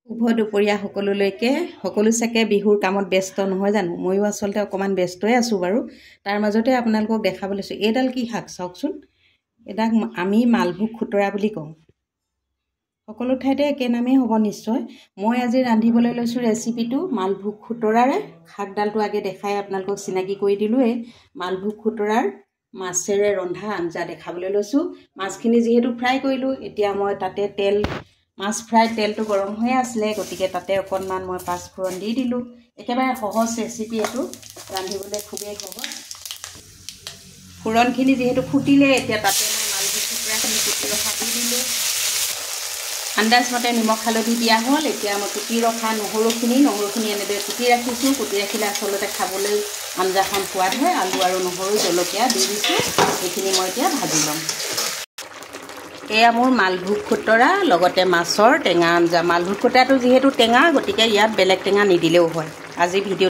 শুভ দুপৰীয়া সকলোলৈকে সকলো চাগে বিহুৰ কামত ব্যস্ত নহয় জানো ময়ো আচলতে অকমান ব্যস্তই আছো বাৰু তাৰ মাজতে আপোনালোকক দেখাবলৈ লৈছো এডাল কি শাক চাওকচোন এডাক আমি মালভোগ খুতৰা বুলি কওঁ সকলো ঠাইতে একে নামেই হ'ব নিশ্চয় মই আজি ৰান্ধিবলৈ লৈছো ৰেচিপিটো মালভোগ খুতৰাৰে শাকডালটো আগে দেখাই আপোনালোকক চিনাকি কৰি দিলো এই মালভোগ খুতৰাৰ মাছেৰে ৰন্ধা আঞ্জা দেখাবলৈ লৈছো মাছখিনি যেহেতু ফ্ৰাই কৰিলো এতিয়া মই তাতে তেল মাছ ফ্ৰাই তেলটো গৰম হৈ আছিল গতিকে তাতে অকণমান মই পাঁচফোৰণ দি দিলো একেবাৰে সহজ ৰেচিপি এটো ৰান্ধিবলৈ খুবেই সহজ ফোৰণখিনি যেহেতু ফুটিলে এতিয়া তাতে মই মালভোগ খুতৰাখিনি কুটি ৰখা দি দিলো আন্দাজ মতে নিমখ হালধি দিয়া হ'ল এতিয়া মই কুটি ৰখা নহৰুখিনি এনেদৰে কুটি ৰাখিছো কুটি ৰাখিলে আচলতে খাবলৈ আঞ্জাখন সোৱাদ হয় আলু আৰু নহৰু জলকীয়া দি দিছো এইখিনি মই এতিয়া ভাজি ল'ম এয়া মোৰ মালভোগ খুতৰা লগতে মাছৰ টেঙা আঞ্জা মালভোগ খুতৰাটো যেহেতু টেঙা গতিকে ইয়াত বেলেগ টেঙা নিদিলেও হয় আজি ভিডিও